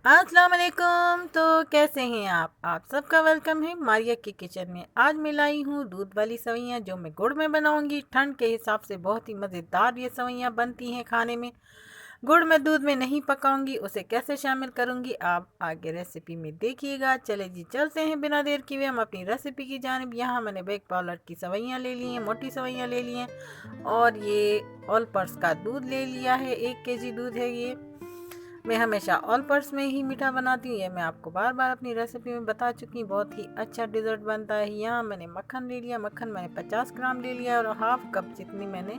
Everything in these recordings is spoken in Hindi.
अस्सलाम वालेकुम। तो कैसे हैं आप सबका वेलकम है मारिया की किचन में। आज मैं लाई हूँ दूध वाली सवैयाँ जो मैं गुड़ में बनाऊंगी। ठंड के हिसाब से बहुत ही मज़ेदार ये सवैयाँ बनती हैं खाने में। गुड़ में दूध में नहीं पकाऊंगी, उसे कैसे शामिल करूंगी आप आगे रेसिपी में देखिएगा। चले जी चलते हैं बिना देर किए हम अपनी रेसिपी की जानिब। यहाँ मैंने 1 पावलर की सवैयाँ ले ली हैं, मोटी सवैयाँ ले ली हैं और ये ऑल पर्स का दूध ले लिया है। 1 केजी दूध है ये। मैं हमेशा ऑल पर्स में ही मीठा बनाती हूँ, ये मैं आपको बार बार अपनी रेसिपी में बता चुकी हूँ। बहुत ही अच्छा डिज़र्ट बनता है। यहाँ मैंने मक्खन ले लिया, मक्खन मैंने 50 ग्राम ले लिया और हाफ कप जितनी मैंने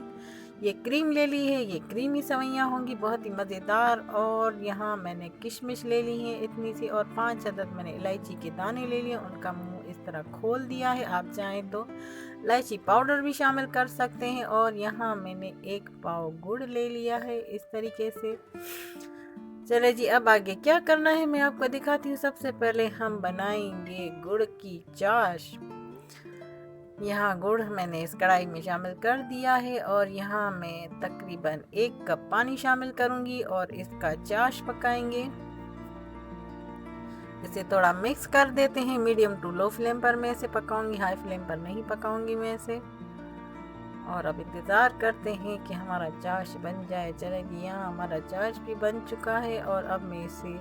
ये क्रीम ले ली है। ये क्रीमी सवैयाँ होंगी बहुत ही मज़ेदार। और यहाँ मैंने किशमिश ले ली है इतनी सी और 5 अदद मैंने इलायची के दाने ले लिए, उनका मुंह इस तरह खोल दिया है। आप चाहें तो इलायची पाउडर भी शामिल कर सकते हैं। और यहाँ मैंने 1 पाव गुड़ ले लिया है इस तरीके से। चले जी अब आगे क्या करना है मैं आपको दिखाती हूँ। सबसे पहले हम बनाएंगे गुड़ की चाश। यहाँ गुड़ मैंने इस कढ़ाई में शामिल कर दिया है और यहाँ मैं तकरीबन 1 कप पानी शामिल करूँगी और इसका चाश पकाएंगे। इसे थोड़ा मिक्स कर देते हैं। मीडियम टू लो फ्लेम पर मैं इसे पकाऊंगी, हाई फ्लेम पर नहीं पकाऊंगी मैं इसे। और अब इंतज़ार करते हैं कि हमारा चाश बन जाए। चलेगी यहाँ हमारा चाश भी बन चुका है और अब मैं इसे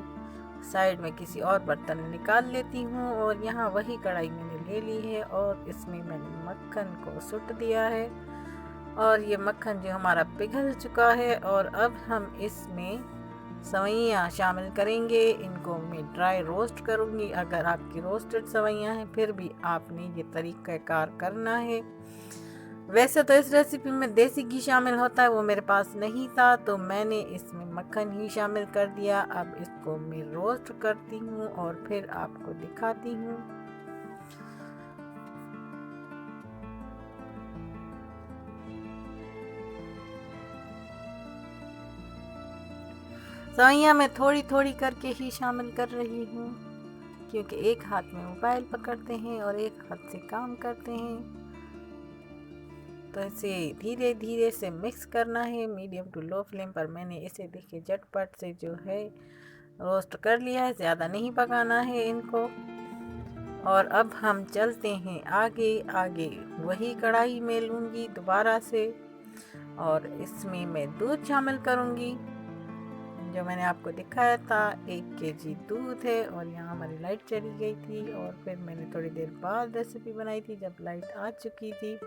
साइड में किसी और बर्तन में निकाल लेती हूँ। और यहाँ वही कढ़ाई मैंने ले ली है और इसमें मैंने मक्खन को सुट दिया है और ये मक्खन जो हमारा पिघल चुका है। और अब हम इसमें सवैयाँ शामिल करेंगे। इनको मैं ड्राई रोस्ट करूँगी। अगर आपकी रोस्टेड सवैयाँ हैं फिर भी आपने ये तरीक़ाकार करना है। वैसे तो इस रेसिपी में देसी घी शामिल होता है, वो मेरे पास नहीं था तो मैंने इसमें मक्खन ही शामिल कर दिया। अब इसको मैं रोस्ट करती हूँ और फिर आपको दिखाती हूँ। सवैयाँ मैं थोड़ी थोड़ी करके ही शामिल कर रही हूँ क्योंकि एक हाथ में मोबाइल पकड़ते हैं और एक हाथ से काम करते हैं, तो इसे धीरे धीरे से मिक्स करना है। मीडियम टू लो फ्लेम पर मैंने इसे देखिए झटपट से जो है रोस्ट कर लिया है, ज़्यादा नहीं पकाना है इनको। और अब हम चलते हैं आगे आगे। वही कढ़ाई में लूँगी दोबारा से और इसमें मैं दूध शामिल करूँगी जो मैंने आपको दिखाया था। 1 केजी दूध है और यहाँ हमारी लाइट चली गई थी और फिर मैंने थोड़ी देर बाद रेसिपी बनाई थी जब लाइट आ चुकी थी।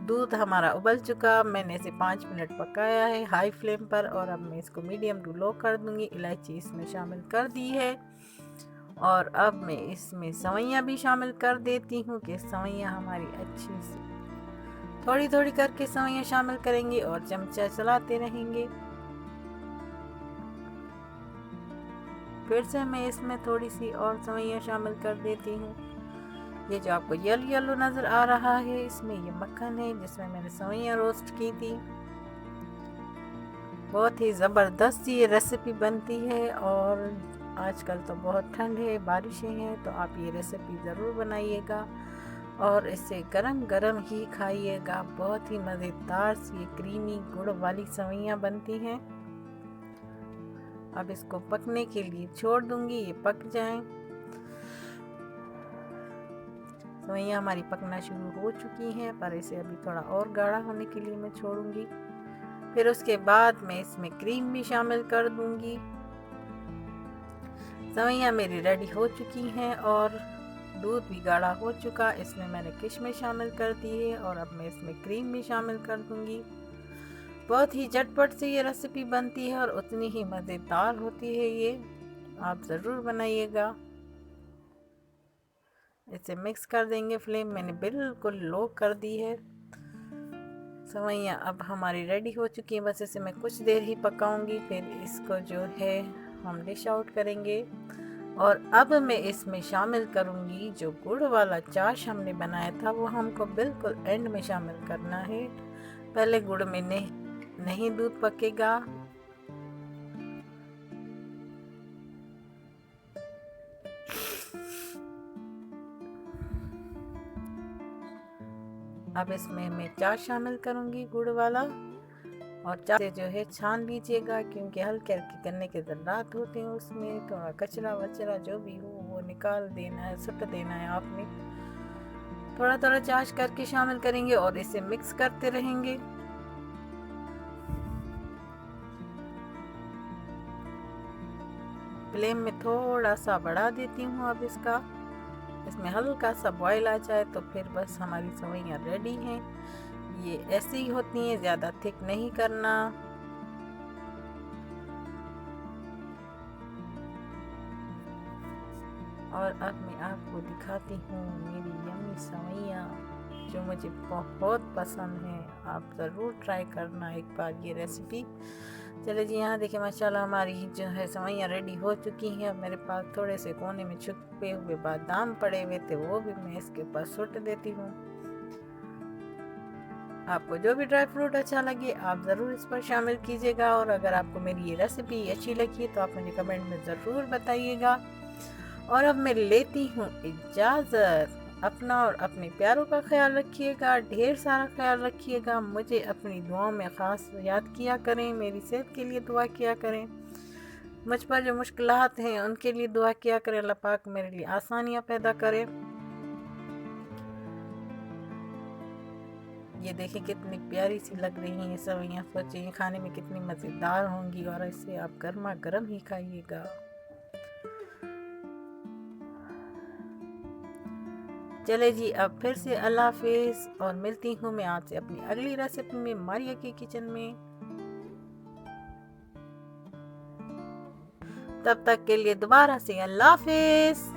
दूध हमारा उबल चुका, मैंने इसे 5 मिनट पकाया है हाई फ्लेम पर और अब मैं इसको मीडियम टू लो कर दूंगी। इलायची इसमें शामिल कर दी है और अब मैं इसमें सवैयाँ भी शामिल कर देती हूँ कि सवैयाँ हमारी अच्छी से थोड़ी थोड़ी करके सवैयाँ शामिल करेंगे और चमचा चलाते रहेंगे। फिर से मैं इसमें थोड़ी सी और सवैयाँ शामिल कर देती हूँ। ये जो आपको येलो येलो नज़र आ रहा है इसमें ये मक्खन है जिसमें मैंने सवैयाँ रोस्ट की थी। बहुत ही ज़बरदस्त ये रेसिपी बनती है और आजकल तो बहुत ठंड है, बारिशें हैं, तो आप ये रेसिपी ज़रूर बनाइएगा और इसे गरम गरम ही खाइएगा। बहुत ही मज़ेदार सी क्रीमी गुड़ वाली सवैयाँ बनती हैं। अब इसको पकने के लिए छोड़ दूंगी, ये पक जाएं। सवैयाँ हमारी पकना शुरू हो चुकी हैं पर इसे अभी थोड़ा और गाढ़ा होने के लिए मैं छोड़ूंगी। फिर उसके बाद मैं इसमें क्रीम भी शामिल कर दूंगी। सवैयाँ मेरी रेडी हो चुकी हैं और दूध भी गाढ़ा हो चुका। इसमें मैंने किशमिश शामिल कर दी है और अब मैं इसमें क्रीम भी शामिल कर दूंगी। बहुत ही झटपट से ये रेसिपी बनती है और उतनी ही मज़ेदार होती है ये, आप ज़रूर बनाइएगा। इसे मिक्स कर देंगे। फ्लेम मैंने बिल्कुल लो कर दी है। सवैयाँ अब हमारी रेडी हो चुकी हैं, बस इसे मैं कुछ देर ही पकाऊंगी फिर इसको जो है हम डिश आउट करेंगे। और अब मैं इसमें शामिल करूंगी जो गुड़ वाला चाश हमने बनाया था, वो हमको बिल्कुल एंड में शामिल करना है। पहले गुड़ में नहीं दूध पकेगा। अब इसमें मैं चाश शामिल करूंगी गुड़ वाला और चाक से जो है छान लीजिएगा, क्योंकि हल्के हल्के गन्ने के ज़र्रात होते हैं उसमें, थोड़ा कचरा वचरा जो भी हो वो निकाल देना है, सुट देना है आपने। थोड़ा थोड़ा चाश करके शामिल करेंगे और इसे मिक्स करते रहेंगे। फ्लेम में थोड़ा सा बढ़ा देती हूँ अब इसमें हल्का सा बॉईल आ जाए तो फिर बस हमारी सेवइयाँ रेडी हैं। ये ऐसी ही होती हैं, ज़्यादा थिक नहीं करना। और अब मैं आपको दिखाती हूँ मेरी यम्मी सेवइयाँ जो मुझे बहुत पसंद है। आप ज़रूर ट्राई करना एक बार ये रेसिपी। चले जी, यहाँ देखिए माशाल्लाह हमारी जो है सेवइयाँ रेडी हो चुकी हैं। अब मेरे पास थोड़े से कोने में छुपे हुए बादाम पड़े हुए थे, वो भी मैं इसके ऊपर सुट देती हूँ। आपको जो भी ड्राई फ्रूट अच्छा लगे आप ज़रूर इस पर शामिल कीजिएगा। और अगर आपको मेरी ये रेसिपी अच्छी लगी तो आप मुझे कमेंट में ज़रूर बताइएगा। और अब मैं लेती हूँ इजाज़त। अपना और अपने प्यारों का ख्याल रखिएगा, ढेर सारा ख्याल रखिएगा। मुझे अपनी दुआओं में ख़ास याद किया करें, मेरी सेहत के लिए दुआ किया करें, मुझ पर जो मुश्किलात हैं उनके लिए दुआ किया करें। अल्लाह पाक मेरे लिए आसानियाँ पैदा करे। ये देखिए कितनी प्यारी सी लग रही हैं सेवइयाँ। सोचिए ये खाने में कितनी मज़ेदार होंगी और इसे आप गर्मा गर्म ही खाइएगा। चले जी, अब फिर से अल्लाह हाफिज़ और मिलती हूँ मैं आपसे अपनी अगली रेसिपी में मारिया की किचन में। तब तक के लिए दोबारा से अल्लाह हाफिज़।